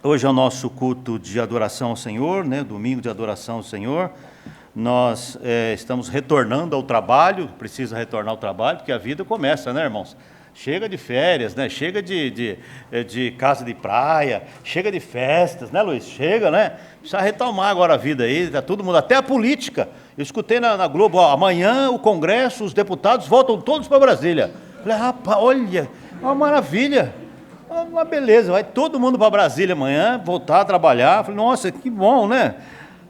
Hoje é o nosso culto de adoração ao Senhor, né? Domingo de adoração ao Senhor. Nós estamos retornando ao trabalho, precisa retornar ao trabalho, porque a vida começa, né, irmãos? Chega de férias, né? Chega de casa de praia, chega de festas, né, Luiz? Chega, né? Precisa retomar agora a vida aí, tá todo mundo, até a política. Eu escutei na Globo, ó, amanhã o Congresso, os deputados voltam todos para Brasília. Falei, rapaz, olha, uma maravilha. Uma beleza, vai todo mundo para Brasília amanhã, voltar a trabalhar. Falei, nossa, que bom, né?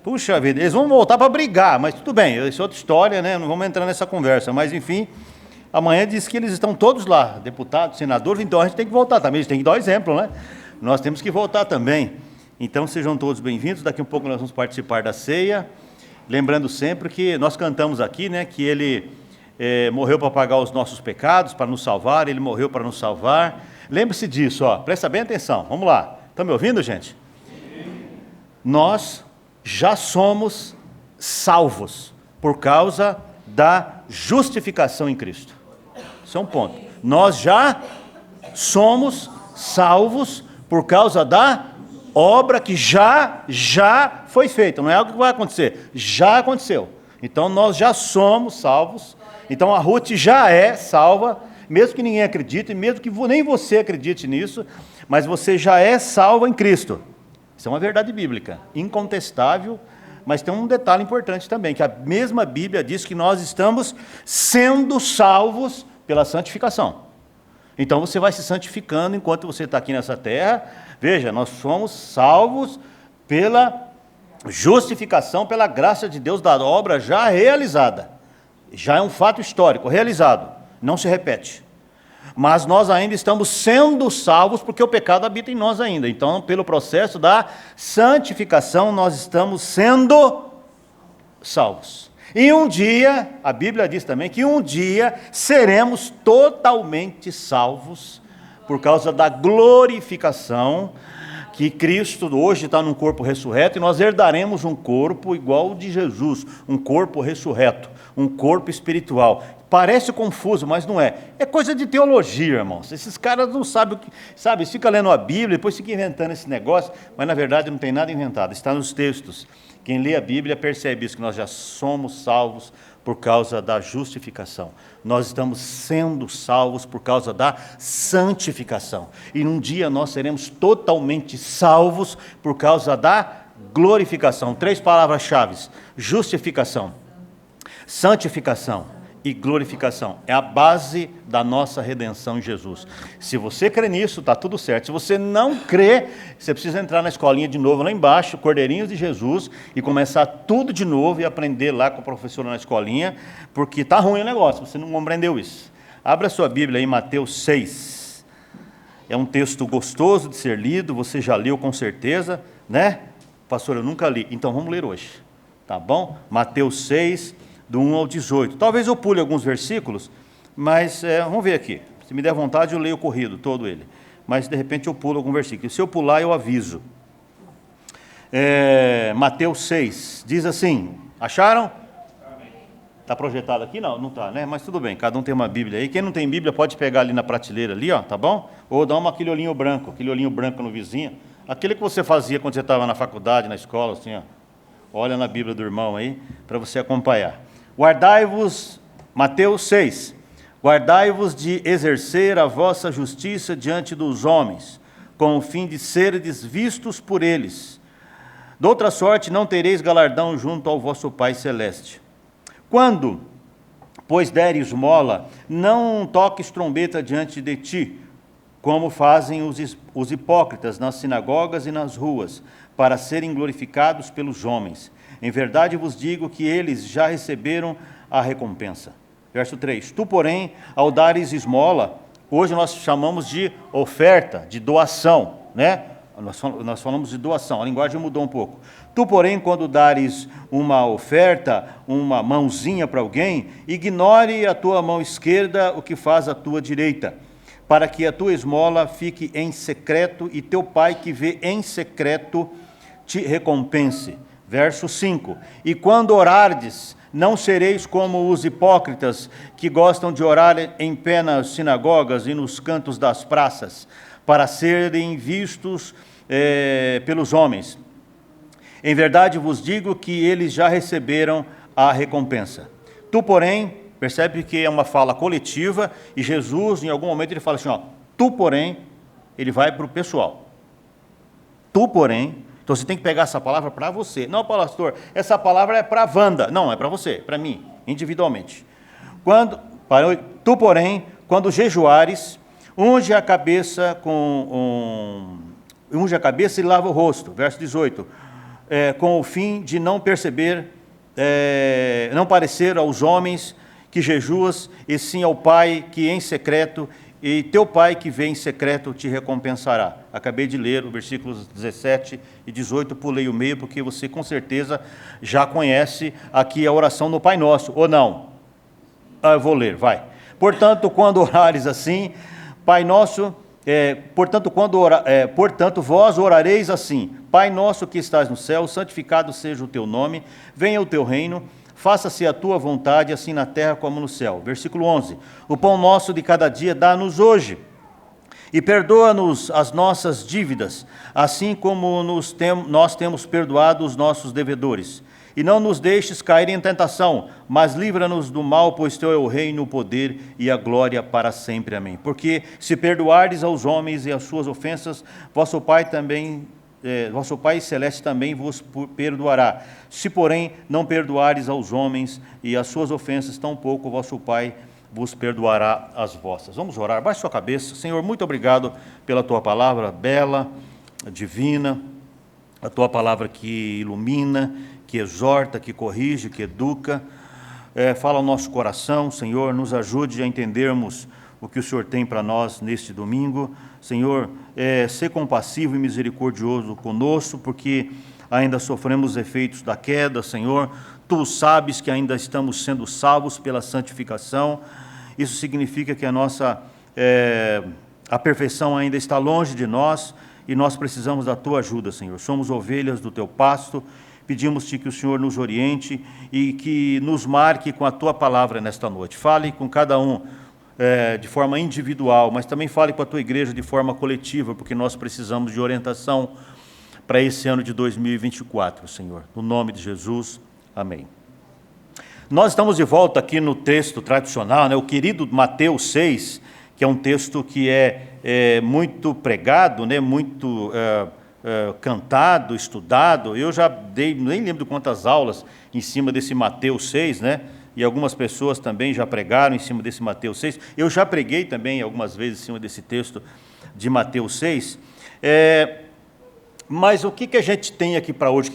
Puxa vida, eles vão voltar para brigar, mas tudo bem, isso é outra história, né? Não vamos entrar nessa conversa, mas enfim, amanhã diz que eles estão todos lá, deputados, senadores, então a gente tem que voltar também, a gente tem que dar o exemplo, né? Nós temos que voltar também. Então sejam todos bem-vindos, daqui a um pouco nós vamos participar da ceia, lembrando sempre que nós cantamos aqui, né, que ele morreu para pagar os nossos pecados, para nos salvar, ele morreu para nos salvar. Lembre-se disso, ó, presta bem atenção, vamos lá. Estão me ouvindo, gente? Sim. Nós já somos salvos por causa da justificação em Cristo. Isso é um ponto. Nós já somos salvos por causa da obra que já foi feita. Não é algo que vai acontecer, já aconteceu. Então nós já somos salvos. Então a Ruth já é salva, mesmo que ninguém acredite, mesmo que nem você acredite nisso, mas você já é salvo em Cristo. Isso é uma verdade bíblica, incontestável, mas tem um detalhe importante também, que a mesma Bíblia diz que nós estamos sendo salvos pela santificação. Então você vai se santificando enquanto você está aqui nessa terra. Veja, nós somos salvos pela justificação, pela graça de Deus da obra já realizada. Já é um fato histórico, realizado. Não se repete. Mas nós ainda estamos sendo salvos porque o pecado habita em nós ainda. Então, pelo processo da santificação, nós estamos sendo salvos. E um dia, a Bíblia diz também que um dia seremos totalmente salvos por causa da glorificação, que Cristo hoje está num corpo ressurreto e nós herdaremos um corpo igual ao de Jesus, um corpo ressurreto, um corpo espiritual. Parece confuso, mas não é. É coisa de teologia, irmãos. Esses caras não sabem o que... Sabe, fica lendo a Bíblia, depois fica inventando esse negócio, mas na verdade não tem nada inventado, está nos textos. Quem lê a Bíblia percebe isso, que nós já somos salvos por causa da justificação. Nós estamos sendo salvos por causa da santificação. E num dia nós seremos totalmente salvos por causa da glorificação. 3 palavras-chave: justificação, santificação e glorificação. É a base da nossa redenção em Jesus. Se você crê nisso, está tudo certo. Se você não crê, você precisa entrar na escolinha de novo lá embaixo, Cordeirinhos de Jesus, e começar tudo de novo e aprender lá com a professora na escolinha, porque está ruim o negócio, você não compreendeu isso. Abra a sua Bíblia aí, Mateus 6. É um texto gostoso de ser lido, você já leu com certeza, né? Pastor, eu nunca li. Então vamos ler hoje, tá bom? Mateus 6, do 1 ao 18. Talvez eu pule alguns versículos, mas vamos ver aqui. Se me der vontade, eu leio corrido, todo ele. Mas, de repente, eu pulo algum versículo. Se eu pular, eu aviso. Mateus 6, diz assim, acharam? Está projetado aqui? Não, não está, né? Mas tudo bem, cada um tem uma Bíblia aí. Quem não tem Bíblia pode pegar ali na prateleira, ali, ó, tá bom? Ou dá aquele olhinho branco no vizinho. Aquele que você fazia quando você estava na faculdade, na escola, assim, ó. Olha na Bíblia do irmão aí, para você acompanhar. Guardai-vos, Mateus 6, guardai-vos de exercer a vossa justiça diante dos homens, com o fim de serdes vistos por eles. De outra sorte, não tereis galardão junto ao vosso Pai Celeste. Quando, pois, deres esmola, não toques trombeta diante de ti, como fazem os hipócritas nas sinagogas e nas ruas, para serem glorificados pelos homens. Em verdade vos digo que eles já receberam a recompensa. Verso 3. Tu, porém, ao dares esmola, hoje nós chamamos de oferta, de doação, né? Nós falamos de doação, a linguagem mudou um pouco. Tu, porém, quando dares uma oferta, uma mãozinha para alguém, ignore a tua mão esquerda o que faz a tua direita, para que a tua esmola fique em secreto e teu pai que vê em secreto te recompense. Verso 5, e quando orardes, não sereis como os hipócritas, que gostam de orar em pé nas sinagogas e nos cantos das praças, para serem vistos pelos homens. Em verdade vos digo que eles já receberam a recompensa. Tu, porém, percebe que é uma fala coletiva, e Jesus, em algum momento, ele fala assim, ó, tu, porém, ele vai para o pessoal. Tu, porém, então você tem que pegar essa palavra para você. Não, pastor, essa palavra é para a Wanda. Não, é para você, para mim, individualmente. Tu, porém, quando jejuares, unge a cabeça e lava o rosto. Verso 18. Com o fim de não parecer aos homens que jejuas, e sim ao Pai que em secreto, e teu Pai que vê em secreto te recompensará. Acabei de ler os versículos 17 e 18, pulei o meio, porque você com certeza já conhece aqui a oração no Pai Nosso, ou não? Eu vou ler, vai. Portanto, quando orares assim, Pai Nosso, portanto, vós orareis assim, Pai nosso que estás no céu, santificado seja o teu nome, venha o teu reino, faça-se a tua vontade, assim na terra como no céu. Versículo 11. O pão nosso de cada dia dá-nos hoje, e perdoa-nos as nossas dívidas, assim como nós temos perdoado os nossos devedores. E não nos deixes cair em tentação, mas livra-nos do mal, pois teu é o reino, o poder e a glória para sempre. Amém. Porque se perdoardes aos homens e as suas ofensas, vosso Pai Celeste também vos perdoará. Se, porém, não perdoares aos homens e as suas ofensas, tampouco vosso Pai vos perdoará as vossas. Vamos orar. Baixe sua cabeça. Senhor, muito obrigado pela tua palavra bela, divina, a tua palavra que ilumina, que exorta, que corrige, que educa. Fala ao nosso coração, Senhor, nos ajude a entendermos o que o Senhor tem para nós neste domingo. Senhor, ser compassivo e misericordioso conosco, porque ainda sofremos efeitos da queda, Senhor. Tu sabes que ainda estamos sendo salvos pela santificação. Isso significa que a nossa a perfeição ainda está longe de nós, e nós precisamos da Tua ajuda, Senhor. Somos ovelhas do Teu pasto. Pedimos-te que o Senhor nos oriente e que nos marque com a Tua palavra nesta noite. Fale com cada um de forma individual, mas também fale com a Tua igreja de forma coletiva, porque nós precisamos de orientação para esse ano de 2024, Senhor. No nome de Jesus, amém. Nós estamos de volta aqui no texto tradicional, né, o querido Mateus 6, que é um texto que é muito pregado, né, muito cantado, estudado. Eu já dei, nem lembro quantas aulas em cima desse Mateus 6, né? E algumas pessoas também já pregaram em cima desse Mateus 6. Eu já preguei também algumas vezes em cima desse texto de Mateus 6. Mas o que a gente tem aqui para hoje?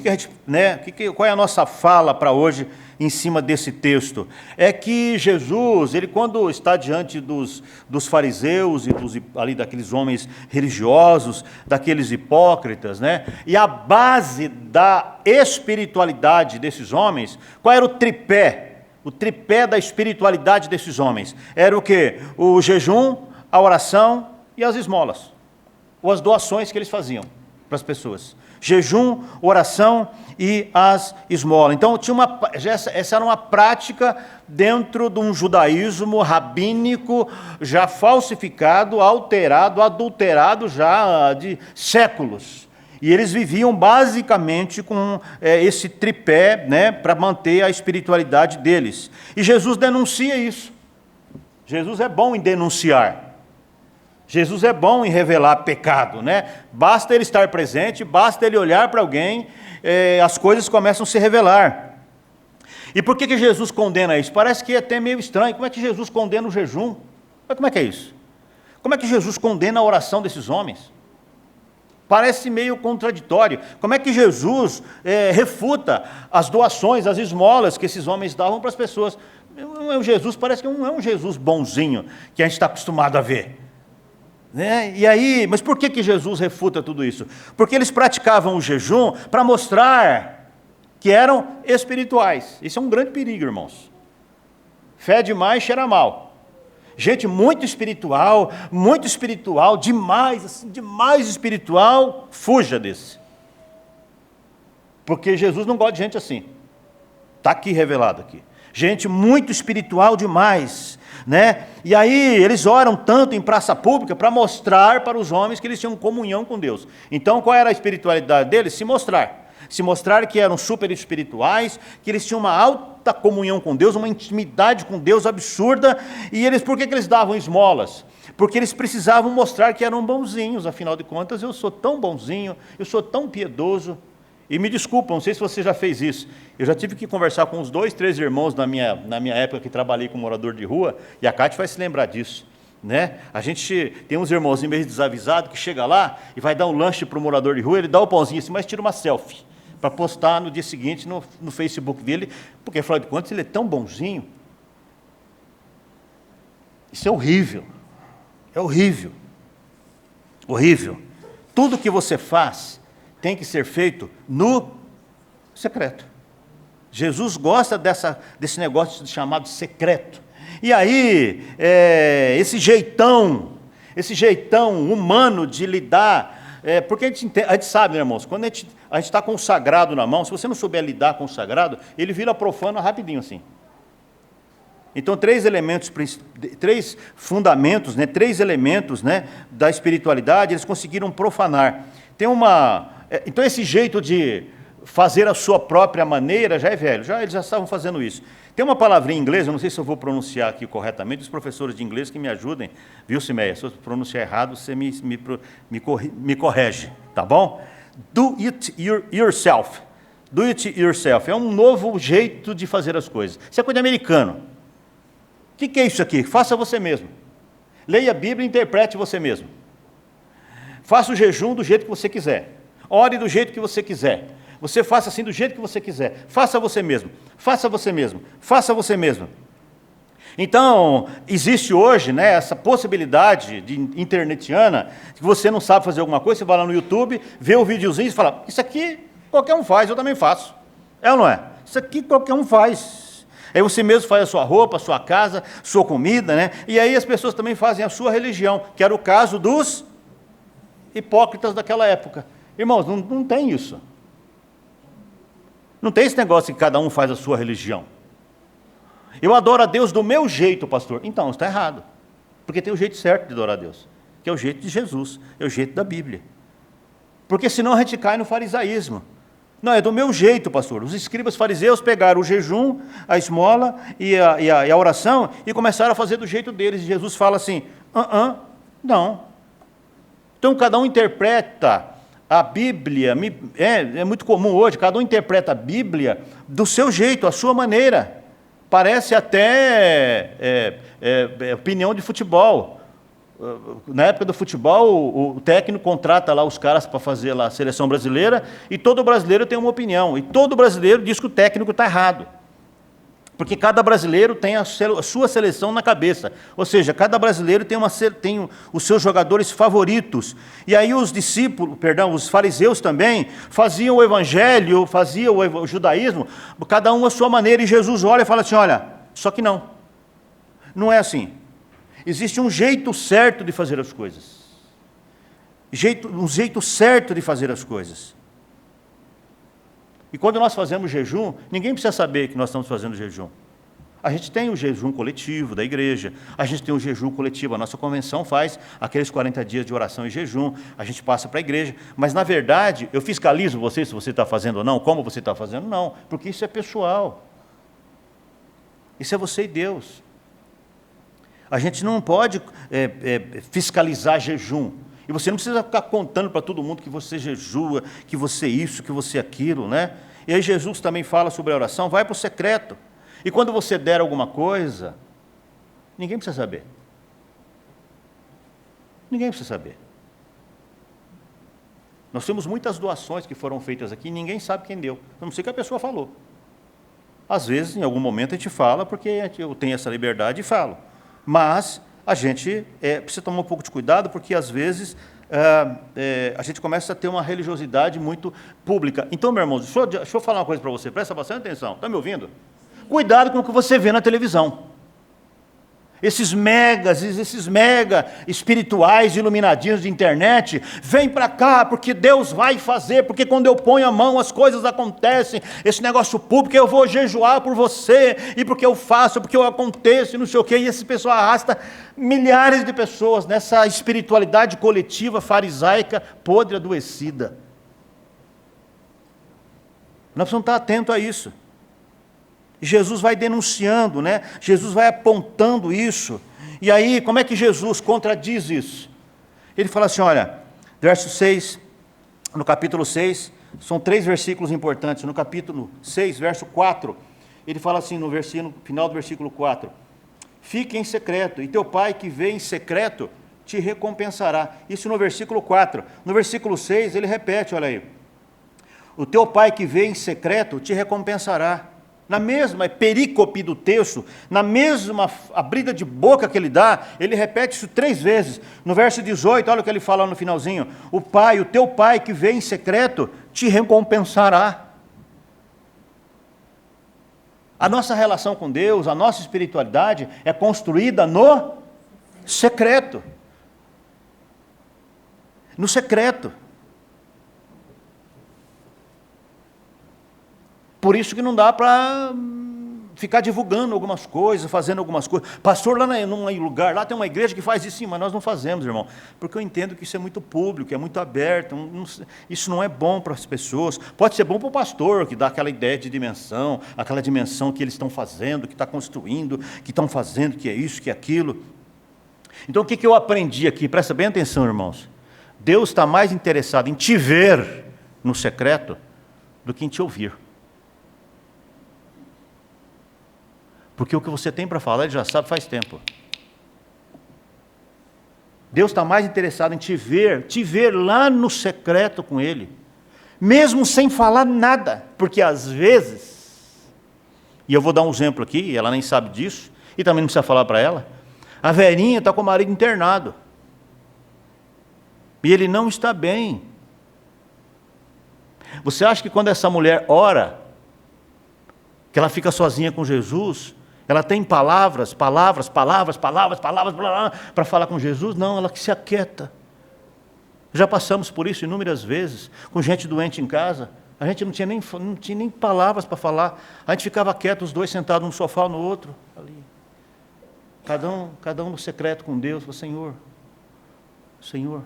Qual é a nossa fala para hoje em cima desse texto? É que Jesus, ele quando está diante dos fariseus e daqueles homens religiosos, daqueles hipócritas, né? E a base da espiritualidade desses homens, qual era o tripé? O tripé da espiritualidade desses homens era o quê? O jejum, a oração e as esmolas, ou as doações que eles faziam para as pessoas. Jejum, oração e as esmolas. Então, essa era uma prática dentro de um judaísmo rabínico já falsificado, alterado, adulterado já de séculos. E eles viviam basicamente com esse tripé, né, para manter a espiritualidade deles. E Jesus denuncia isso. Jesus é bom em denunciar. Jesus é bom em revelar pecado, né? Basta ele estar presente, basta ele olhar para alguém, as coisas começam a se revelar. E por que Jesus condena isso? Parece que é até meio estranho. Como é que Jesus condena o jejum? Como é que é isso? Como é que Jesus condena a oração desses homens? Parece meio contraditório. Como é que Jesus refuta as doações, as esmolas que esses homens davam para as pessoas? Jesus parece que não é um Jesus bonzinho que a gente está acostumado a ver. E aí, mas por que Jesus refuta tudo isso? Porque eles praticavam o jejum para mostrar que eram espirituais. Isso é um grande perigo, irmãos. Fé demais cheira mal. Gente muito espiritual, demais, assim, demais espiritual, fuja desse. Porque Jesus não gosta de gente assim. Está aqui revelado aqui. gente muito espiritual demais, né? E aí eles oram tanto em praça pública para mostrar para os homens que eles tinham comunhão com Deus. Então, qual era a espiritualidade deles? Se mostrar. Se mostrar que eram super espirituais, que eles tinham uma alta comunhão com Deus, uma intimidade com Deus absurda. E eles, por que eles davam esmolas? Porque eles precisavam mostrar que eram bonzinhos. Afinal de contas, eu sou tão bonzinho, eu sou tão piedoso. E me desculpa, não sei se você já fez isso. Eu já tive que conversar com uns 2, 3 irmãos na minha época que trabalhei com morador de rua, e a Cátia vai se lembrar disso. Né? A gente tem uns irmãozinhos meio desavisados que chega lá e vai dar um lanche para o morador de rua, ele dá o pãozinho assim, mas tira uma selfie para postar no dia seguinte no Facebook dele, porque afinal de contas ele é tão bonzinho. Isso é horrível. É horrível. Horrível. Tudo que você faz tem que ser feito no secreto. Jesus gosta desse negócio chamado secreto. E aí, esse jeitão humano de lidar, porque a gente sabe, né, irmãos, quando a gente está com o sagrado na mão, se você não souber lidar com o sagrado, ele vira profano rapidinho assim. Então, 3 fundamentos, né, 3 elementos, né, da espiritualidade, eles conseguiram profanar. Então, esse jeito de fazer a sua própria maneira já é velho, eles já estavam fazendo isso. Tem uma palavrinha em inglês, eu não sei se eu vou pronunciar aqui corretamente, os professores de inglês que me ajudem, viu, Simeia? Se eu pronunciar errado, você me corrige, tá bom? Do it yourself. Do it yourself. É um novo jeito de fazer as coisas. Isso é coisa americana. O que é isso aqui? Faça você mesmo. Leia a Bíblia e interprete você mesmo. Faça o jejum do jeito que você quiser. Ore do jeito que você quiser. Você faça assim do jeito que você quiser. Faça você mesmo. Faça você mesmo. Faça você mesmo. Então, existe hoje, né, essa possibilidade de internetiana, que você não sabe fazer alguma coisa, você vai lá no YouTube, vê o videozinho e fala, isso aqui qualquer um faz, eu também faço. É ou não é? Isso aqui qualquer um faz. Aí você mesmo faz a sua roupa, a sua casa, sua comida, né? E aí as pessoas também fazem a sua religião, que era o caso dos hipócritas daquela época. Irmãos, não tem isso. Não tem esse negócio que cada um faz a sua religião. Eu adoro a Deus do meu jeito, pastor. Então, está errado. Porque tem o jeito certo de adorar a Deus, que é o jeito de Jesus, é o jeito da Bíblia. Porque senão a gente cai no farisaísmo. Não, é do meu jeito, pastor. Os escribas fariseus pegaram o jejum, a esmola e a oração e começaram a fazer do jeito deles. E Jesus fala assim, não. Então, cada um interpreta a Bíblia, é muito comum hoje, cada um interpreta a Bíblia do seu jeito, a sua maneira. Parece até opinião de futebol. Na época do futebol, o técnico contrata lá os caras para fazer lá a seleção brasileira, e todo brasileiro tem uma opinião, e todo brasileiro diz que o técnico está errado. Porque cada brasileiro tem a sua seleção na cabeça. Ou seja, cada brasileiro tem os seus jogadores favoritos. E aí os fariseus também faziam o evangelho, faziam o judaísmo, cada um à sua maneira. E Jesus olha e fala assim, olha, só que não. Não é assim. Existe um jeito certo de fazer as coisas. Um jeito certo de fazer as coisas. E quando nós fazemos jejum, ninguém precisa saber que nós estamos fazendo jejum. A gente tem o jejum coletivo da igreja, a gente tem o jejum coletivo, a nossa convenção faz aqueles 40 dias de oração e jejum, a gente passa para a igreja, mas na verdade, eu fiscalizo você se você está fazendo ou não, como você está fazendo, não, porque isso é pessoal. Isso é você e Deus. A gente não pode fiscalizar jejum. E você não precisa ficar contando para todo mundo que você jejua, que você isso, que você aquilo, né? E aí Jesus também fala sobre a oração, vai para o secreto. E quando você der alguma coisa, ninguém precisa saber. Ninguém precisa saber. Nós temos muitas doações que foram feitas aqui e ninguém sabe quem deu. A não ser que a pessoa falou. Às vezes, em algum momento, a gente fala porque eu tenho essa liberdade e falo. Mas a gente precisa tomar um pouco de cuidado, porque às vezes a gente começa a ter uma religiosidade muito pública. Então, meu irmão, deixa eu falar uma coisa para você, presta bastante atenção, está me ouvindo? Cuidado com o que você vê na televisão. Esses mega espirituais iluminadinhos de internet, vem para cá, porque Deus vai fazer, porque quando eu ponho a mão as coisas acontecem, esse negócio público, eu vou jejuar por você, e porque eu faço, porque eu aconteço, e não sei o quê, e esse pessoal arrasta milhares de pessoas nessa espiritualidade coletiva, farisaica, podre, adoecida. Nós precisamos estar atentos a isso. Jesus vai denunciando, né? Jesus vai apontando isso. E aí, como é que Jesus contradiz isso? Ele fala assim, olha, verso 6, no capítulo 6, são 3 versículos importantes. No capítulo 6, verso 4, ele fala assim, no final do versículo 4, fique em secreto, e teu pai que vê em secreto te recompensará. Isso no versículo 4. No versículo 6, ele repete, olha aí, o teu pai que vê em secreto te recompensará. Na mesma perícope do texto, na mesma abrida de boca que ele dá, ele repete isso 3 vezes. No verso 18, olha o que ele fala no finalzinho: o teu pai que vê em secreto, te recompensará. A nossa relação com Deus, a nossa espiritualidade é construída no secreto. No secreto. Por isso que não dá para ficar divulgando algumas coisas, fazendo algumas coisas. Pastor, lá num lugar, lá tem uma igreja que faz isso, sim, mas nós não fazemos, irmão. Porque eu entendo que isso é muito público, é muito aberto, isso não é bom para as pessoas. Pode ser bom para o pastor, que dá aquela ideia de dimensão, aquela dimensão que eles estão fazendo, que está construindo, que estão fazendo, que é isso, que é aquilo. Então o que eu aprendi aqui? Presta bem atenção, irmãos. Deus está mais interessado em te ver no secreto do que em te ouvir. Porque o que você tem para falar, ele já sabe faz tempo. Deus está mais interessado em te ver lá no secreto com Ele, mesmo sem falar nada, porque às vezes, e eu vou dar um exemplo aqui, ela nem sabe disso, e também não precisa falar para ela, a velhinha está com o marido internado, e ele não está bem. Você acha que quando essa mulher ora, que ela fica sozinha com Jesus, ela tem palavras para falar com Jesus? Não, ela que se aquieta. Já passamos por isso inúmeras vezes, com gente doente em casa, a gente não tinha nem palavras para falar, a gente ficava quieto, os dois sentados, um sofá no outro, ali. Cada um no secreto com Deus, Senhor, Senhor,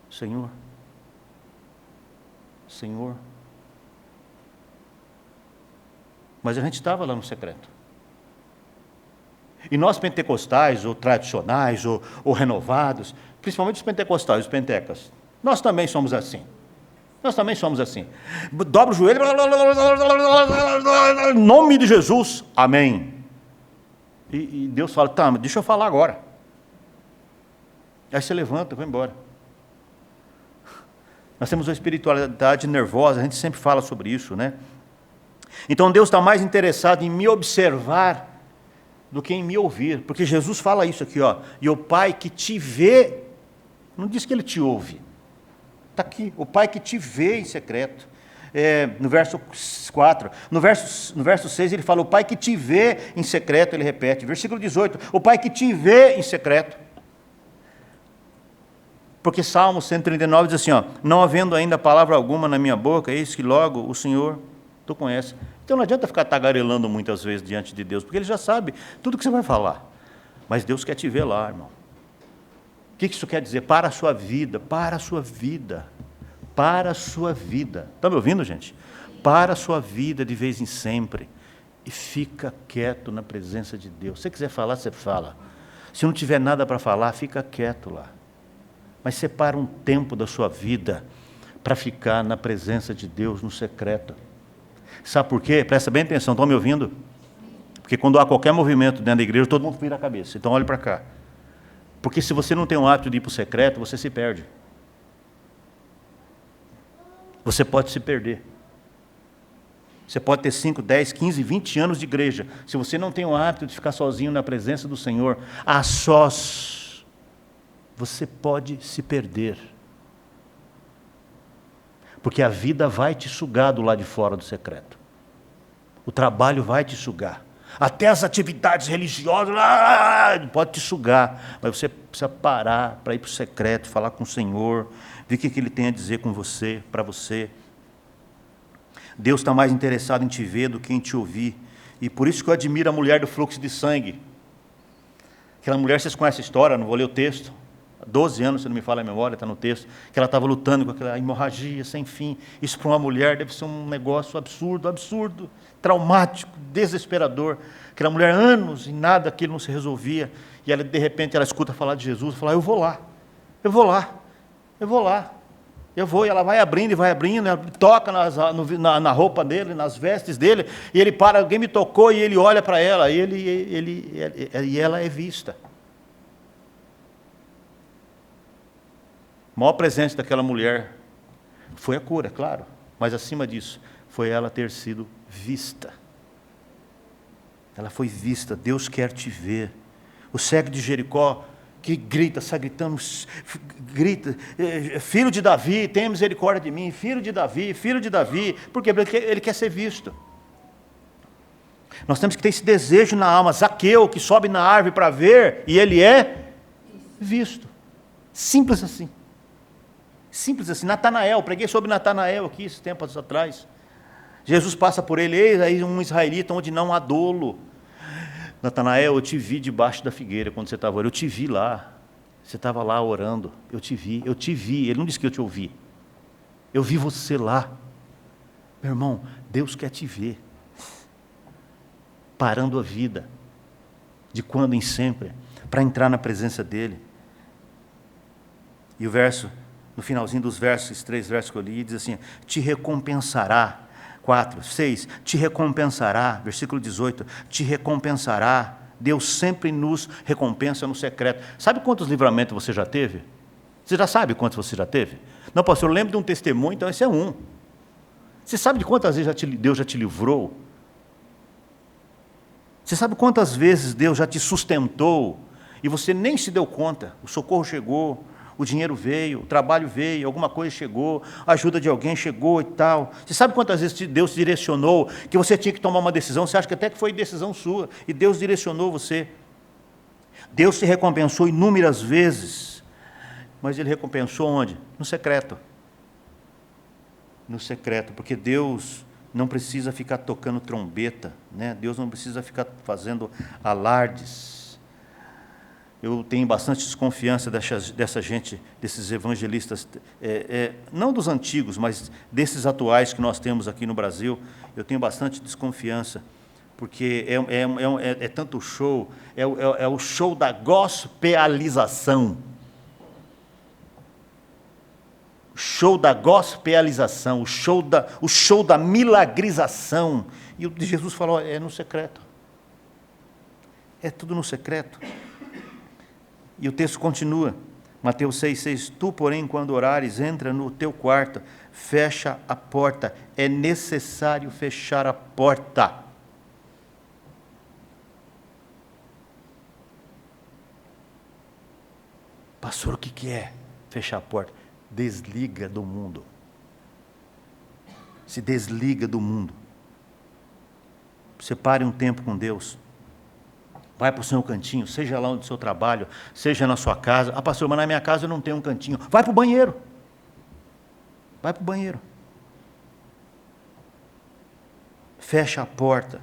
Senhor, Senhor. Mas a gente estava lá no secreto. E nós pentecostais, ou tradicionais, ou renovados, principalmente os pentecostais, os pentecas, nós também somos assim. Nós também somos assim. Dobra o joelho, em nome de Jesus, amém. E Deus fala, tá, mas deixa eu falar agora. Aí você levanta, vai embora. Nós temos uma espiritualidade nervosa, a gente sempre fala sobre isso, né? Então Deus está mais interessado em me observar do que em me ouvir, porque Jesus fala isso aqui, ó, e o Pai que te vê, não diz que Ele te ouve, está aqui, o Pai que te vê em secreto, no verso 4, no verso 6 ele fala, o Pai que te vê em secreto, ele repete, versículo 18, o Pai que te vê em secreto, porque Salmo 139 diz assim, ó, não havendo ainda palavra alguma na minha boca, eis que logo o Senhor tu conhece. Então não adianta ficar tagarelando muitas vezes diante de Deus, porque Ele já sabe tudo que você vai falar. Mas Deus quer te ver lá, irmão. O que isso quer dizer? Para a sua vida, para a sua vida, para a sua vida. Está me ouvindo, gente? Para a sua vida de vez em sempre. E fica quieto na presença de Deus. Se você quiser falar, você fala. Se não tiver nada para falar, fica quieto lá. Mas separa um tempo da sua vida para ficar na presença de Deus no secreto. Sabe por quê? Presta bem atenção, estão me ouvindo? Porque quando há qualquer movimento dentro da igreja, todo mundo vira a cabeça. Então olhe para cá. Porque se você não tem o hábito de ir para o secreto, você se perde. Você pode se perder. Você pode ter 5, 10, 15, 20 anos de igreja. Se você não tem o hábito de ficar sozinho na presença do Senhor, a sós, você pode se perder. Porque a vida vai te sugar do lado de fora do secreto. O trabalho vai te sugar. Até as atividades religiosas, pode te sugar, mas você precisa parar para ir para o secreto, falar com o Senhor, ver o que Ele tem a dizer com você, para você. Deus está mais interessado em te ver do que em te ouvir, e por isso que eu admiro a mulher do fluxo de sangue. Aquela mulher, vocês conhecem a história, não vou ler o texto, há 12 anos, se não me falha a memória, está no texto, que ela estava lutando com aquela hemorragia sem fim. Isso para uma mulher deve ser um negócio absurdo, traumático, desesperador. Aquela mulher, anos, e nada aquilo não se resolvia, e ela, de repente, ela escuta falar de Jesus, e fala, eu vou lá, e ela vai abrindo, ela toca na roupa dele, nas vestes dele, e ele para, alguém me tocou, e ele olha para ela, e ela é vista. O maior presente daquela mulher foi a cura, claro, mas acima disso, foi ela ter sido vista. Ela foi vista, Deus quer te ver. O cego de Jericó, que grita, sai gritando, grita, filho de Davi, tem misericórdia de mim, filho de Davi, porque ele quer ser visto. Nós temos que ter esse desejo na alma. Zaqueu, que sobe na árvore para ver, e ele é visto. Simples assim. Simples assim. Natanael, preguei sobre Natanael aqui, esses tempos atrás. Jesus passa por ele, eis aí um israelita onde não há dolo. Natanael, eu te vi debaixo da figueira quando você estava orando, eu te vi lá, você estava lá orando, eu te vi, ele não disse que eu te ouvi, eu vi você lá. Meu irmão, Deus quer te ver, parando a vida, de quando em sempre, para entrar na presença dEle. E o verso, no finalzinho dos versos, esses 3 versos que eu li, diz assim, te recompensará, 4, 6, te recompensará, versículo 18, te recompensará, Deus sempre nos recompensa no secreto. Sabe quantos livramentos você já teve? Você já sabe quantos você já teve? Não, pastor, eu lembro de um testemunho, então esse é um. Você sabe de quantas vezes Deus já te livrou? Você sabe quantas vezes Deus já te sustentou, e você nem se deu conta, o socorro chegou, o dinheiro veio, o trabalho veio, alguma coisa chegou, a ajuda de alguém chegou e tal. Você sabe quantas vezes Deus te direcionou, que você tinha que tomar uma decisão, você acha que até que foi decisão sua, e Deus direcionou você. Deus te recompensou inúmeras vezes, mas Ele recompensou onde? No secreto. No secreto, porque Deus não precisa ficar tocando trombeta, né? Deus não precisa ficar fazendo alardes. Eu tenho bastante desconfiança dessa gente, desses evangelistas, não dos antigos, mas desses atuais que nós temos aqui no Brasil. Eu tenho bastante desconfiança, porque é tanto show, é o show da gospelização. O show da gospelização, o show da milagrização. E o de Jesus falou, é no secreto. É tudo no secreto. E o texto continua, Mateus 6,6, tu, porém, quando orares, entra no teu quarto, fecha a porta, é necessário fechar a porta. Pastor, o que é fechar a porta? Desliga do mundo. Se desliga do mundo. Separe um tempo com Deus. Vai para o seu cantinho, seja lá onde o seu trabalho, seja na sua casa. Ah, pastor, mas na minha casa eu não tenho um cantinho. Vai para o banheiro. Vai para o banheiro. Fecha a porta.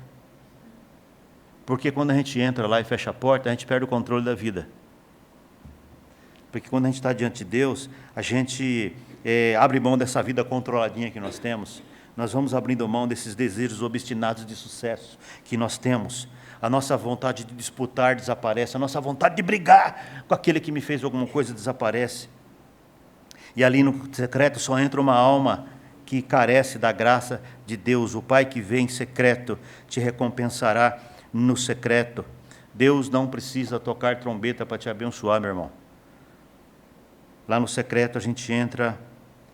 Porque quando a gente entra lá e fecha a porta, a gente perde o controle da vida. Porque quando a gente está diante de Deus, a gente abre mão dessa vida controladinha que nós temos. Nós vamos abrindo mão desses desejos obstinados de sucesso que nós temos. A nossa vontade de disputar desaparece, a nossa vontade de brigar com aquele que me fez alguma coisa desaparece. E ali no secreto só entra uma alma que carece da graça de Deus. O Pai que vê em secreto te recompensará no secreto. Deus não precisa tocar trombeta para te abençoar, meu irmão. Lá no secreto a gente entra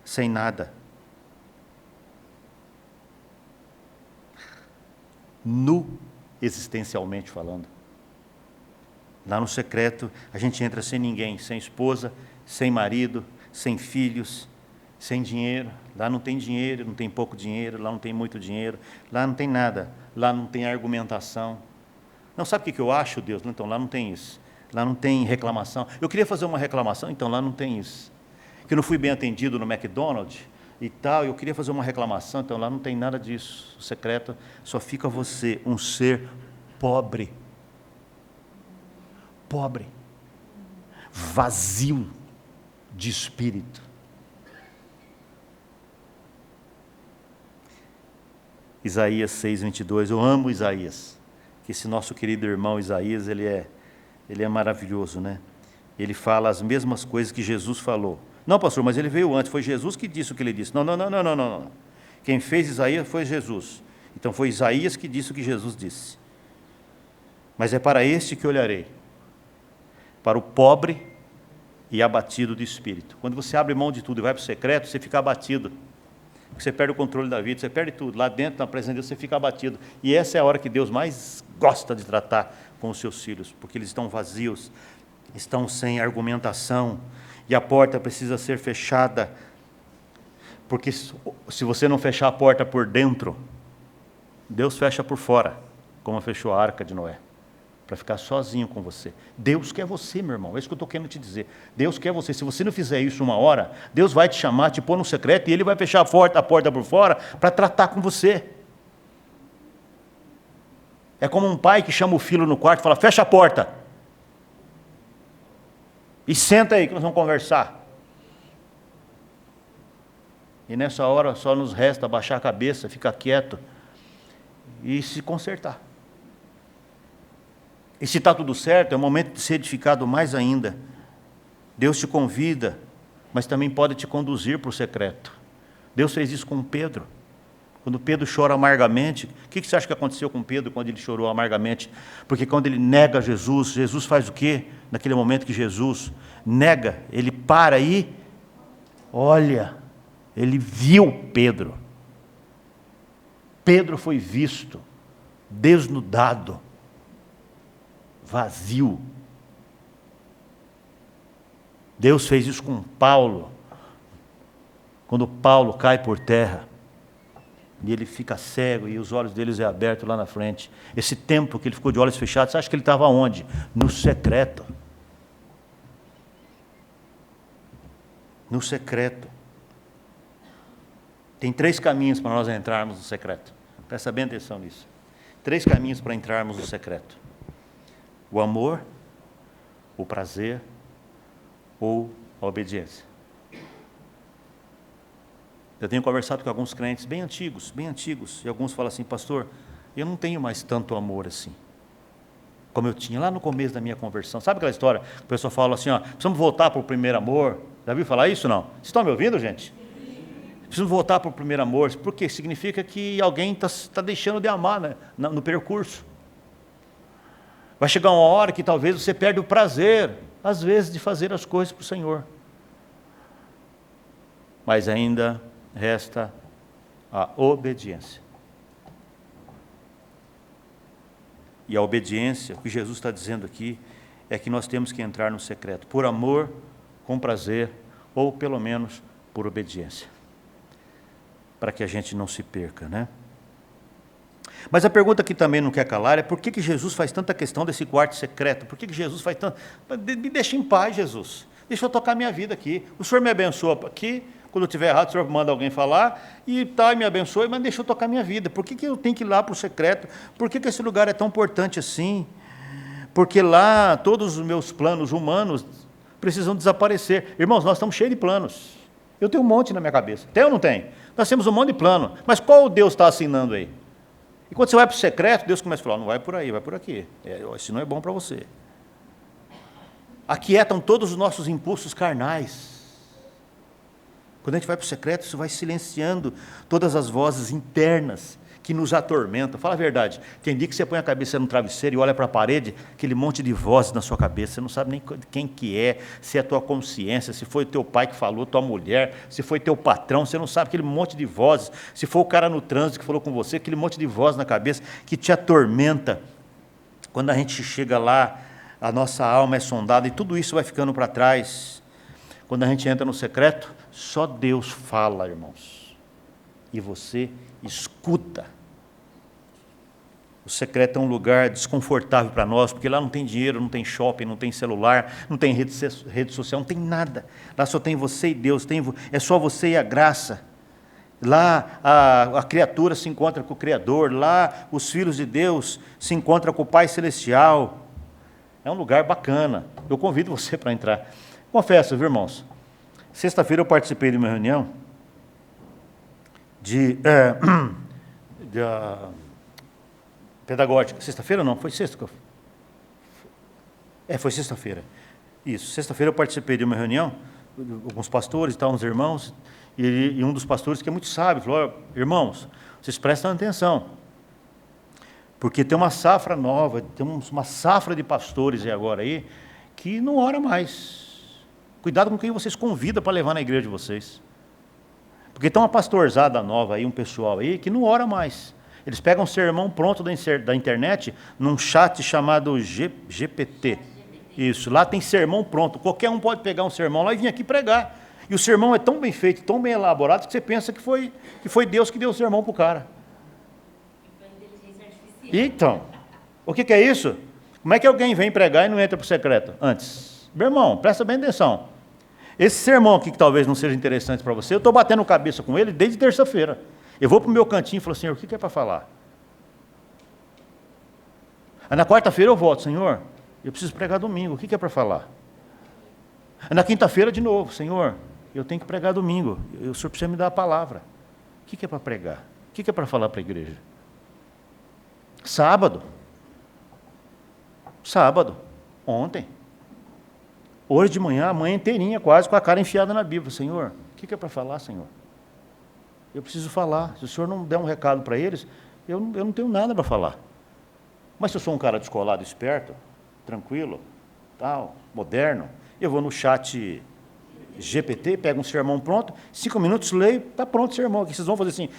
sem nada. Nu, existencialmente falando. Lá no secreto a gente entra sem ninguém, sem esposa, sem marido, sem filhos, sem dinheiro. Lá não tem dinheiro, não tem pouco dinheiro, lá não tem muito dinheiro, lá não tem nada, lá não tem argumentação, Não, sabe o que eu acho, Deus? Então, lá não tem isso. Lá não tem reclamação. Eu queria fazer uma reclamação, então lá não tem isso. Que eu não fui bem atendido no McDonald's e tal, eu queria fazer uma reclamação, então lá não tem nada disso. O secreto só fica você, um ser pobre. Pobre. Vazio de espírito. Isaías 6:22, eu amo Isaías, que esse nosso querido irmão Isaías, ele é maravilhoso, né? Ele fala as mesmas coisas que Jesus falou. Não, pastor, mas ele veio antes, foi Jesus que disse o que ele disse. Não. Quem fez Isaías foi Jesus. Então foi Isaías que disse o que Jesus disse. Mas é para este que olharei, para o pobre e abatido de espírito. Quando você abre mão de tudo e vai para o secreto, você fica abatido. Você perde o controle da vida, você perde tudo. Lá dentro, na presença de Deus, você fica abatido. E essa é a hora que Deus mais gosta de tratar com os seus filhos, porque eles estão vazios, estão sem argumentação, e a porta precisa ser fechada, porque se você não fechar a porta por dentro, Deus fecha por fora, como fechou a arca de Noé, para ficar sozinho com você. Deus quer você, meu irmão, é isso que eu estou querendo te dizer. Deus quer você. Se você não fizer isso uma hora, Deus vai te chamar, te pôr no secreto, e Ele vai fechar a porta por fora, para tratar com você. É como um pai que chama o filho no quarto e fala, fecha a porta. E senta aí que nós vamos conversar. E nessa hora só nos resta baixar a cabeça, ficar quieto e se consertar. E se está tudo certo, é o momento de ser edificado mais ainda. Deus te convida, mas também pode te conduzir para o secreto. Deus fez isso com Pedro. Quando Pedro chora amargamente, o que você acha que aconteceu com Pedro quando ele chorou amargamente? Porque quando ele nega Jesus, Jesus faz o quê? Naquele momento que Jesus nega, ele para aí, olha, ele viu Pedro. Pedro foi visto, desnudado, vazio. Deus fez isso com Paulo, quando Paulo cai por terra, e ele fica cego, e os olhos deles é aberto lá na frente. Esse tempo que ele ficou de olhos fechados, você acha que ele estava onde? No secreto. No secreto. Tem 3 caminhos para nós entrarmos no secreto. Presta bem atenção nisso. 3 caminhos para entrarmos no secreto. O amor, o prazer ou a obediência. Eu tenho conversado com alguns crentes bem antigos, e alguns falam assim, pastor, eu não tenho mais tanto amor assim, como eu tinha lá no começo da minha conversão. Sabe aquela história? O pessoal fala assim, ó, precisamos voltar para o primeiro amor. Já viu falar isso, não? Vocês estão me ouvindo, gente? Precisamos voltar para o primeiro amor, porque significa que alguém está deixando de amar, né, no percurso. Vai chegar uma hora que talvez você perde o prazer, às vezes, de fazer as coisas para o Senhor. Mas ainda resta a obediência. E a obediência, o que Jesus está dizendo aqui, é que nós temos que entrar no secreto, por amor, com prazer, ou pelo menos por obediência, para que a gente não se perca, né? Mas a pergunta que também não quer calar é por que Jesus faz tanta questão desse quarto secreto? Por que Jesus faz tanto? Me deixa em paz, Jesus. Deixa eu tocar minha vida aqui. O Senhor me abençoa aqui. Quando eu estiver errado, o Senhor manda alguém falar e tá, me abençoe, mas deixa eu tocar minha vida. Por que eu tenho que ir lá para o secreto? Por que esse lugar é tão importante assim? Porque lá todos os meus planos humanos precisam desaparecer. Irmãos, nós estamos cheios de planos. Eu tenho um monte na minha cabeça. Tem ou não tem? Nós temos um monte de plano. Mas qual Deus está assinando aí? E quando você vai para o secreto, Deus começa a falar, não vai por aí, vai por aqui. Isso não é bom para você. Aquietam todos os nossos impulsos carnais. Quando a gente vai para o secreto, isso vai silenciando todas as vozes internas que nos atormentam. Fala a verdade, tem dia que você põe a cabeça no travesseiro e olha para a parede, aquele monte de vozes na sua cabeça, você não sabe nem quem que é, se é a tua consciência, se foi teu pai que falou, tua mulher, se foi teu patrão, você não sabe aquele monte de vozes, se foi o cara no trânsito que falou com você, aquele monte de voz na cabeça que te atormenta. Quando a gente chega lá, a nossa alma é sondada e tudo isso vai ficando para trás. Quando a gente entra no secreto, só Deus fala, irmãos. E você escuta. O secreto é um lugar desconfortável para nós, porque lá não tem dinheiro, não tem shopping, não tem celular, não tem rede social, não tem nada. Lá só tem você e Deus, é só você e a graça. Lá a criatura se encontra com o Criador, lá os filhos de Deus se encontram com o Pai Celestial. É um lugar bacana. Eu convido você para entrar. Confesso, viu, irmãos? Sexta-feira eu participei de uma reunião pedagógica. Sexta-feira não, foi sexta. Foi sexta-feira. Isso, sexta-feira eu participei de uma reunião, alguns pastores, uns irmãos, e um dos pastores, que é muito sábio, falou: irmãos, vocês prestam atenção, porque tem uma safra nova, tem uma safra de pastores agora aí, que não ora mais. Cuidado com quem vocês convidam para levar na igreja de vocês. Porque tem uma pastorzada nova aí, um pessoal aí, que não ora mais. Eles pegam um sermão pronto da internet, num chat chamado GPT. Isso, lá tem sermão pronto. Qualquer um pode pegar um sermão lá e vir aqui pregar. E o sermão é tão bem feito, tão bem elaborado, que você pensa que foi Deus que deu o sermão para o cara. Então, o que é isso? Como é que alguém vem pregar e não entra para o secreto antes? Meu irmão, presta bem atenção. Esse sermão aqui, que talvez não seja interessante para você, eu estou batendo cabeça com ele desde terça-feira. Eu vou para o meu cantinho e falo: Senhor, o que é para falar? Aí na quarta-feira eu volto: Senhor, eu preciso pregar domingo, o que é para falar? Aí na quinta-feira de novo: Senhor, eu tenho que pregar domingo, o Senhor precisa me dar a palavra. O que é para pregar? O que é para falar para a igreja? Sábado, ontem, hoje de manhã, a manhã inteirinha, quase com a cara enfiada na Bíblia: Senhor, o que é para falar, Senhor? Eu preciso falar. Se o Senhor não der um recado para eles, eu não tenho nada para falar. Mas se eu sou um cara descolado, esperto, tranquilo, moderno, eu vou no chat GPT, pego um sermão pronto, 5 minutos, leio, está pronto o sermão. Aqui vocês vão fazer assim: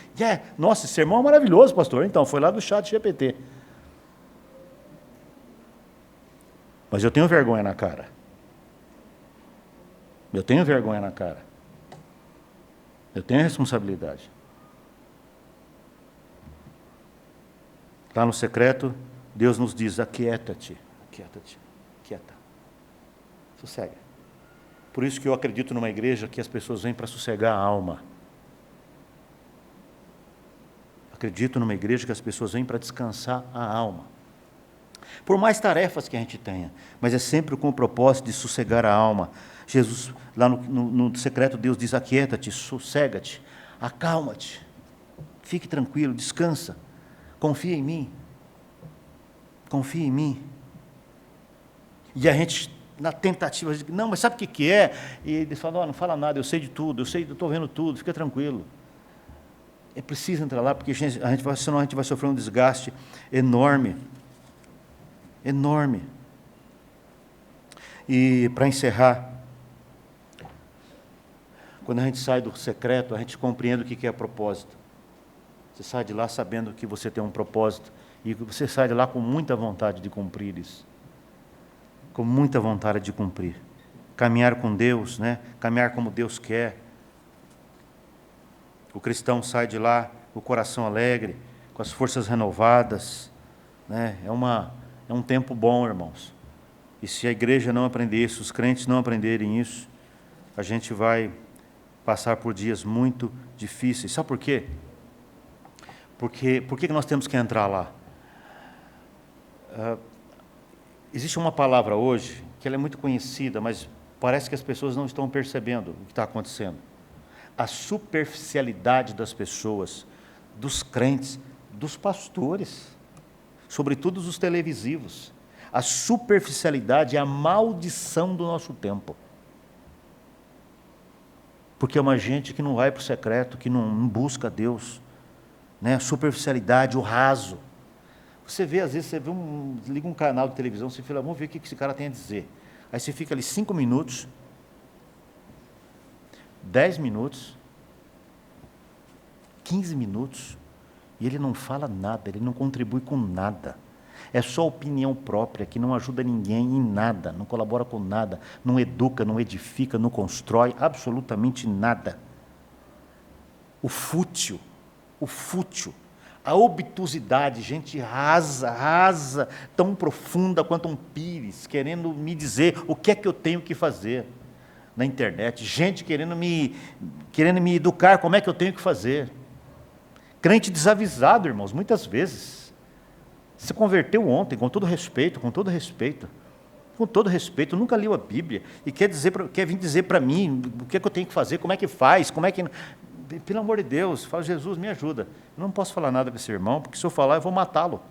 nossa, esse sermão é maravilhoso, pastor. Então, foi lá do chat GPT. Mas eu tenho vergonha na cara. Eu tenho vergonha na cara. Eu tenho responsabilidade. Lá no secreto, Deus nos diz: aquieta-te, quieta, sossega. Por isso que eu acredito numa igreja que as pessoas vêm para sossegar a alma. Acredito numa igreja que as pessoas vêm para descansar a alma. Por mais tarefas que a gente tenha, mas é sempre com o propósito de sossegar a alma. Jesus, lá no secreto, Deus diz: aquieta-te, sossega-te, acalma-te, fique tranquilo, descansa, confia em mim. Confia em mim. E a gente, na tentativa de: não, mas sabe o que é? E eles falam: não fala nada, eu sei de tudo, eu estou vendo tudo, fica tranquilo. É preciso entrar lá, porque senão a gente vai sofrer um desgaste enorme. Enorme. E para encerrar, quando a gente sai do secreto, a gente compreende o que é propósito. Você sai de lá sabendo que você tem um propósito, e você sai de lá com muita vontade de cumprir isso. Com muita vontade de cumprir. Caminhar com Deus, caminhar como Deus quer. O cristão sai de lá com o coração alegre, com as forças renovadas. É um tempo bom, irmãos. E se a igreja não aprender isso, os crentes não aprenderem isso, a gente vai passar por dias muito difíceis. Sabe por quê? Por que nós temos que entrar lá? Existe uma palavra hoje, que ela é muito conhecida, mas parece que as pessoas não estão percebendo o que está acontecendo. A superficialidade das pessoas, dos crentes, dos pastores, sobretudo os televisivos. A superficialidade é a maldição do nosso tempo. Porque é uma gente que não vai para o secreto, que não busca Deus. A superficialidade, o raso. Você vê, às vezes, liga um canal de televisão, você fala: vamos ver o que esse cara tem a dizer. Aí você fica ali 5 minutos, 10 minutos, 15 minutos, e ele não fala nada, ele não contribui com nada. É só opinião própria, que não ajuda ninguém em nada, não colabora com nada, não educa, não edifica, não constrói absolutamente nada. O fútil, A obtusidade, gente rasa, tão profunda quanto um pires, querendo me dizer o que é que eu tenho que fazer na internet. Gente querendo me educar, como é que eu tenho que fazer. Crente desavisado, irmãos, muitas vezes. Se converteu ontem, com todo respeito, nunca leu a Bíblia e quer vir dizer para mim o que é que eu tenho que fazer, como é que faz, como é que... Pelo amor de Deus, fala, Jesus, me ajuda. Eu não posso falar nada com esse irmão, porque se eu falar, eu vou matá-lo.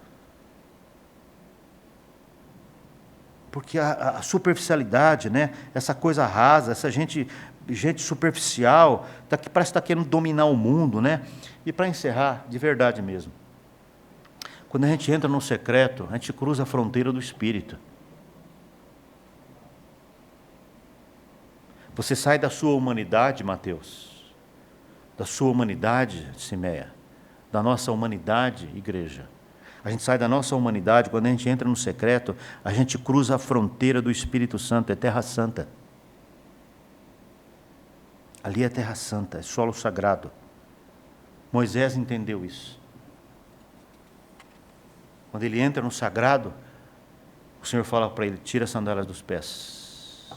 Porque a superficialidade, né? Essa coisa rasa, essa gente superficial, parece que está querendo dominar o mundo, né? E para encerrar, de verdade mesmo, quando a gente entra no secreto, a gente cruza a fronteira do Espírito. Você sai da sua humanidade, Mateus, da sua humanidade, Simeia, da nossa humanidade, igreja. A gente sai da nossa humanidade, quando a gente entra no secreto, a gente cruza a fronteira do Espírito Santo, é terra santa. Ali é terra santa, é solo sagrado. Moisés entendeu isso. Quando ele entra no sagrado, o Senhor fala para ele, tira as sandálias dos pés.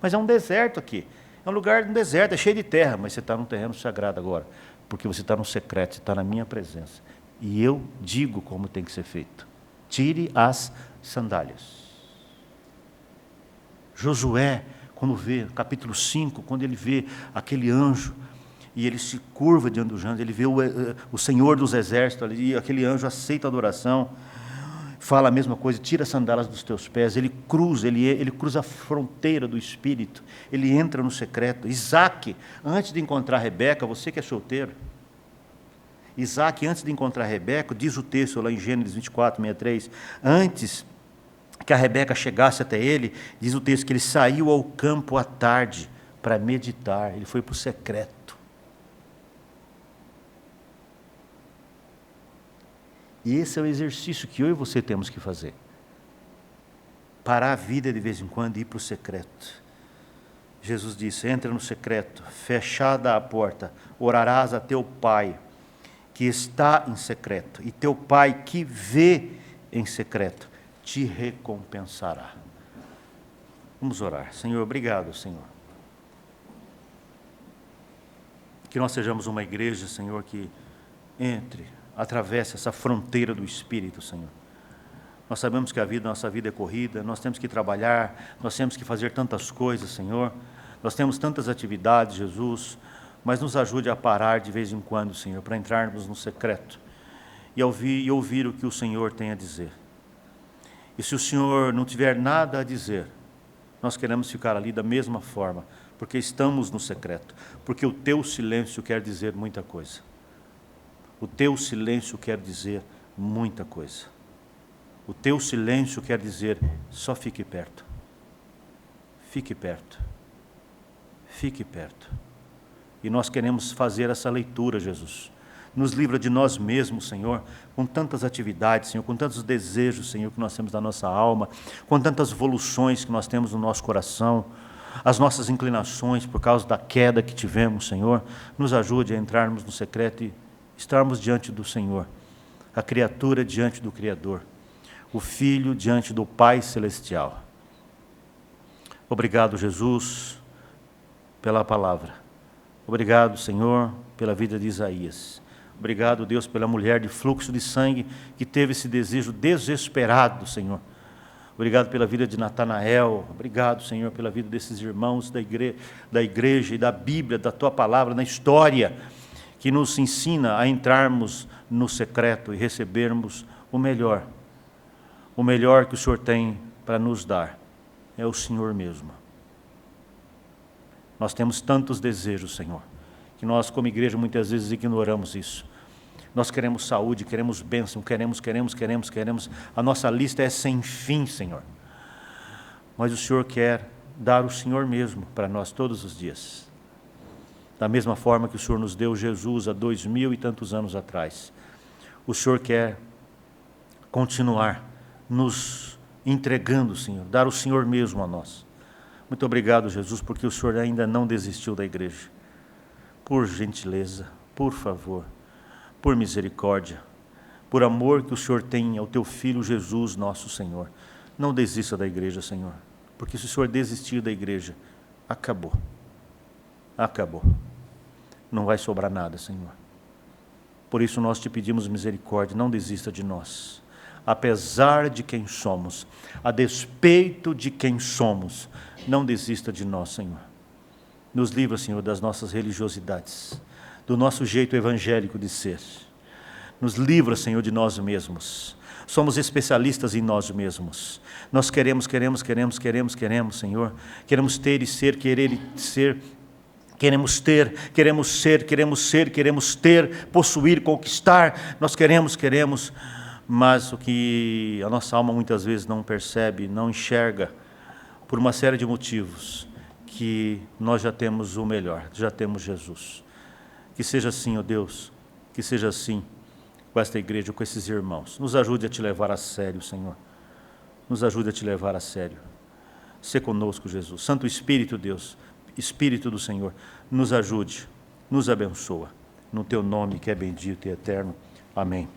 Mas é um deserto aqui. É um lugar de um deserto, é cheio de terra, mas você está num terreno sagrado agora, porque você está no secreto, você está na minha presença. E eu digo como tem que ser feito. Tire as sandálias. Josué, quando vê, capítulo 5, quando ele vê aquele anjo, e ele se curva diante do anjo, ele vê o Senhor dos exércitos ali, e aquele anjo aceita a adoração, fala a mesma coisa, tira as sandálias dos teus pés, ele cruza a fronteira do Espírito, ele entra no secreto. Isaac, antes de encontrar Rebeca, você que é solteiro, Isaac, antes de encontrar Rebeca, diz o texto lá em Gênesis 24, 63, antes que a Rebeca chegasse até ele, diz o texto que ele saiu ao campo à tarde para meditar, ele foi para o secreto. E esse é o exercício que eu e você temos que fazer. Parar a vida de vez em quando e ir para o secreto. Jesus disse, entra no secreto, fechada a porta, orarás a teu Pai, que está em secreto, e teu Pai que vê em secreto, te recompensará. Vamos orar. Senhor, obrigado, Senhor. Que nós sejamos uma igreja, Senhor, que atravesse essa fronteira do Espírito, Senhor. Nós sabemos que nossa vida é corrida, nós temos que trabalhar, nós temos que fazer tantas coisas, Senhor. Nós temos tantas atividades, Jesus, mas nos ajude a parar de vez em quando, Senhor, para entrarmos no secreto e ouvir o que o Senhor tem a dizer. E se o Senhor não tiver nada a dizer, nós queremos ficar ali da mesma forma, porque estamos no secreto, porque o teu silêncio quer dizer muita coisa. O teu silêncio quer dizer muita coisa. O teu silêncio quer dizer, só fique perto. Fique perto. Fique perto. E nós queremos fazer essa leitura, Jesus. Nos livra de nós mesmos, Senhor, com tantas atividades, Senhor, com tantos desejos, Senhor, que nós temos da nossa alma, com tantas evoluções que nós temos no nosso coração, as nossas inclinações por causa da queda que tivemos, Senhor. Nos ajude a entrarmos no secreto e estarmos diante do Senhor, a criatura diante do Criador, o Filho diante do Pai Celestial. Obrigado, Jesus, pela palavra. Obrigado, Senhor, pela vida de Isaías. Obrigado, Deus, pela mulher de fluxo de sangue que teve esse desejo desesperado, Senhor. Obrigado pela vida de Natanael. Obrigado, Senhor, pela vida desses irmãos da igreja e da Bíblia, da Tua palavra, na história, que nos ensina a entrarmos no secreto e recebermos o melhor. O melhor que o Senhor tem para nos dar é o Senhor mesmo. Nós temos tantos desejos, Senhor, que nós como igreja muitas vezes ignoramos isso. Nós queremos saúde, queremos bênção, queremos. A nossa lista é sem fim, Senhor. Mas o Senhor quer dar o Senhor mesmo para nós todos os dias. Da mesma forma que o Senhor nos deu Jesus há 2000 e tantos anos atrás. O Senhor quer continuar nos entregando, Senhor, dar o Senhor mesmo a nós. Muito obrigado, Jesus, porque o Senhor ainda não desistiu da igreja. Por gentileza, por favor, por misericórdia, por amor que o Senhor tem ao teu Filho Jesus, nosso Senhor. Não desista da igreja, Senhor, porque se o Senhor desistir da igreja, acabou. Acabou. Não vai sobrar nada, Senhor. Por isso nós te pedimos misericórdia, não desista de nós. Apesar de quem somos, a despeito de quem somos, não desista de nós, Senhor. Nos livra, Senhor, das nossas religiosidades, do nosso jeito evangélico de ser. Nos livra, Senhor, de nós mesmos. Somos especialistas em nós mesmos. Nós queremos, Senhor. Queremos ter e ser, querer e ser. Queremos ter, possuir, conquistar. Nós queremos, mas o que a nossa alma muitas vezes não percebe, não enxerga, por uma série de motivos, que nós já temos o melhor, já temos Jesus. Que seja assim, ó Deus, que seja assim com esta igreja, com esses irmãos. Nos ajude a te levar a sério, Senhor. Nos ajude a te levar a sério. Sê conosco, Jesus. Santo Espírito, Deus, Espírito do Senhor, nos ajude, nos abençoa. No teu nome que é bendito e eterno. Amém.